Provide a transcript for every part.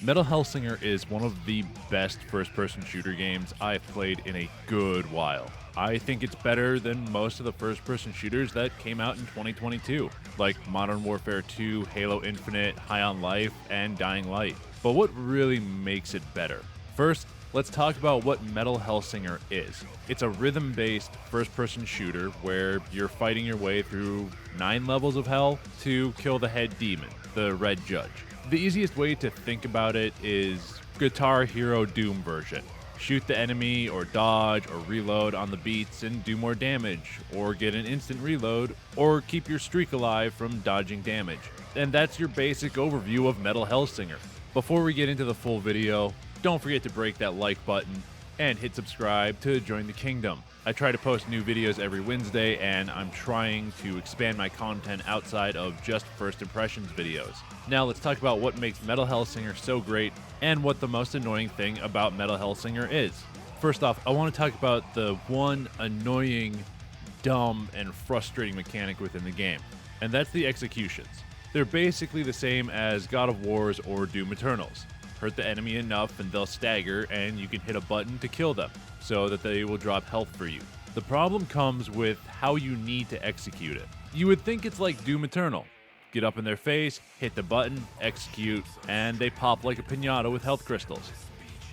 Metal Hellsinger is one of the best first-person shooter games I've played in a good while. I think it's better than most of the first-person shooters that came out in 2022, like Modern Warfare 2, Halo Infinite, High on Life, and Dying Light. But what really makes it better? First, let's talk about what Metal Hellsinger is. It's a rhythm-based first-person shooter where you're fighting your way through 9 levels of hell to kill the head demon, the Red Judge. The easiest way to think about it is Guitar Hero Doom version. Shoot the enemy or dodge or reload on the beats and do more damage, or get an instant reload, or keep your streak alive from dodging damage. And that's your basic overview of Metal Hellsinger. Before we get into the full video, don't forget to break that like button and hit subscribe to join the kingdom. I try to post new videos every Wednesday, and I'm trying to expand my content outside of just first impressions videos. Now let's talk about what makes Metal Hellsinger so great and what the most annoying thing about Metal Hellsinger is. First off, I want to talk about the one annoying, dumb, and frustrating mechanic within the game, and that's the executions. They're basically the same as God of War's or Doom Eternal's. Hurt the enemy enough and they'll stagger, and you can hit a button to kill them so that they will drop health for you. The problem comes with how you need to execute it. You would think it's like Doom Eternal. Get up in their face, hit the button, execute, and they pop like a piñata with health crystals.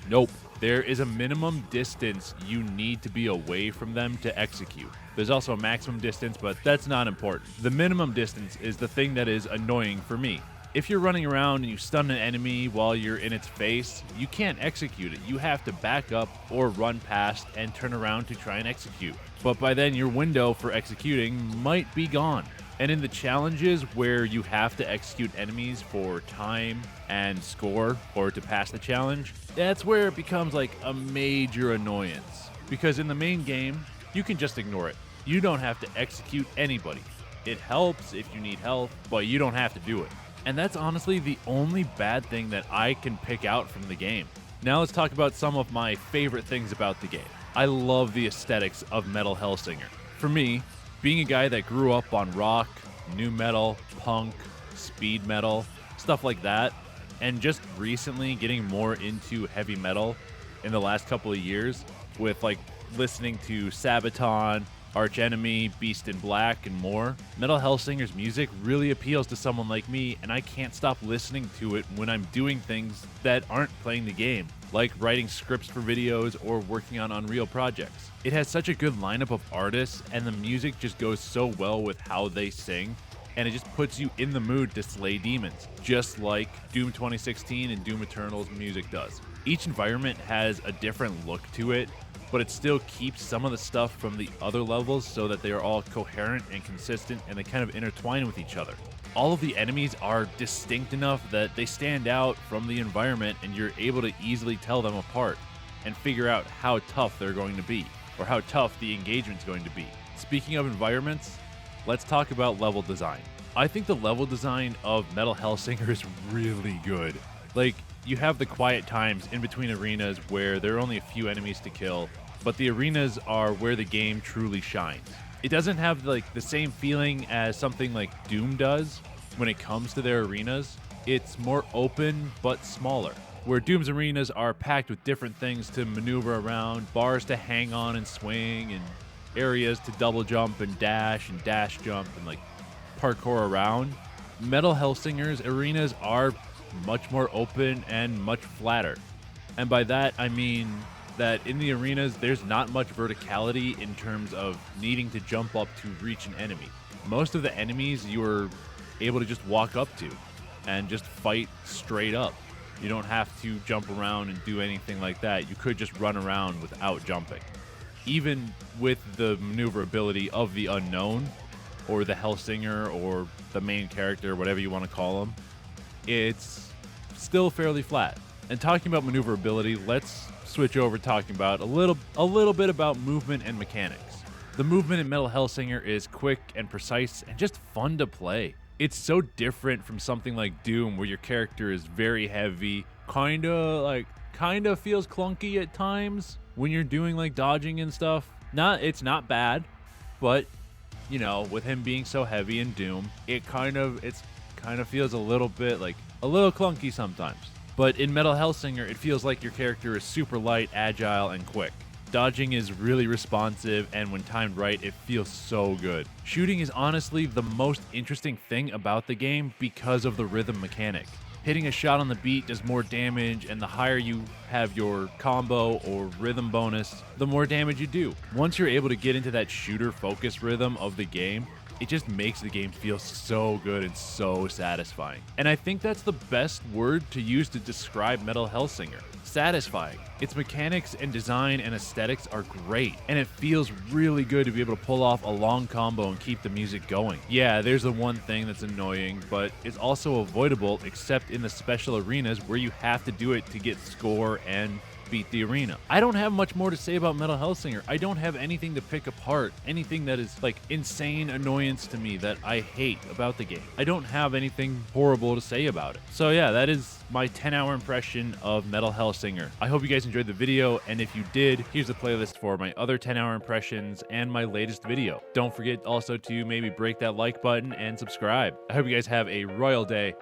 Nope. There is a minimum distance you need to be away from them to execute. There's also a maximum distance, but that's not important. The minimum distance is the thing that is annoying for me. If you're running around and you stun an enemy while you're in its face, you can't execute it. You have to back up or run past and turn around to try and execute. But by then, your window for executing might be gone. And in the challenges where you have to execute enemies for time and score or to pass the challenge, that's where it becomes like a major annoyance. Because in the main game, you can just ignore it. You don't have to execute anybody. It helps if you need health, but you don't have to do it. And that's honestly the only bad thing that I can pick out from the game. Now let's talk about some of my favorite things about the game. I love the aesthetics of Metal Hellsinger. For me, being a guy that grew up on rock, nu metal, punk, speed metal, stuff like that, and just recently getting more into heavy metal in the last couple of years with like listening to Sabaton, Arch Enemy, Beast in Black, and more. Metal Hellsinger's music really appeals to someone like me, and I can't stop listening to it when I'm doing things that aren't playing the game, like writing scripts for videos or working on Unreal projects. It has such a good lineup of artists, and the music just goes so well with how they sing, and it just puts you in the mood to slay demons, just like Doom 2016 and Doom Eternal's music does. Each environment has a different look to it, but it still keeps some of the stuff from the other levels so that they are all coherent and consistent, and they kind of intertwine with each other. All of the enemies are distinct enough that they stand out from the environment, and you're able to easily tell them apart and figure out how tough they're going to be, or how tough the engagement's going to be. Speaking of environments, let's talk about level design. I think the level design of Metal Hellsinger is really good. Like, you have the quiet times in between arenas where there are only a few enemies to kill, but the arenas are where the game truly shines. It doesn't have like the same feeling as something like Doom does when it comes to their arenas. It's more open but smaller, where Doom's arenas are packed with different things to maneuver around, bars to hang on and swing, and areas to double jump and dash jump and like parkour around. Metal Hellsinger's arenas are much more open and much flatter. And by that, I mean that in the arenas, there's not much verticality in terms of needing to jump up to reach an enemy. Most of the enemies you're able to just walk up to and just fight straight up. You don't have to jump around and do anything like that. You could just run around without jumping. Even with the maneuverability of the unknown, or the Hellsinger, or the main character, whatever you want to call him, it's still fairly flat. And talking about maneuverability, let's switch over talking about a little bit about movement and mechanics. The movement in Metal Hellsinger is quick and precise and just fun to play. It's so different from something like Doom, where your character is very heavy, kinda feels clunky at times when you're doing like dodging and stuff. It's not bad, but you know, with him being so heavy in Doom, it kind of feels a little bit like a little clunky sometimes. But in Metal Hellsinger, it feels like your character is super light, agile, and quick. Dodging is really responsive, and when timed right, it feels so good. Shooting is honestly the most interesting thing about the game because of the rhythm mechanic. Hitting a shot on the beat does more damage, and the higher you have your combo or rhythm bonus, the more damage you do. Once you're able to get into that shooter focus rhythm of the game, it just makes the game feel so good and so satisfying. And I think that's the best word to use to describe Metal Hellsinger. Satisfying. Its mechanics and design and aesthetics are great, and it feels really good to be able to pull off a long combo and keep the music going. Yeah, there's the one thing that's annoying, but it's also avoidable except in the special arenas where you have to do it to get score and beat the arena. I don't have much more to say about Metal Hellsinger. I don't have anything to pick apart, anything that is like insane annoyance to me that I hate about the game. I don't have anything horrible to say about it. So yeah, that is my 10-hour impression of Metal Hellsinger. I hope you guys enjoyed the video, and if you did, here's a playlist for my other 10-hour impressions and my latest video. Don't forget also to maybe break that like button and subscribe. I hope you guys have a royal day.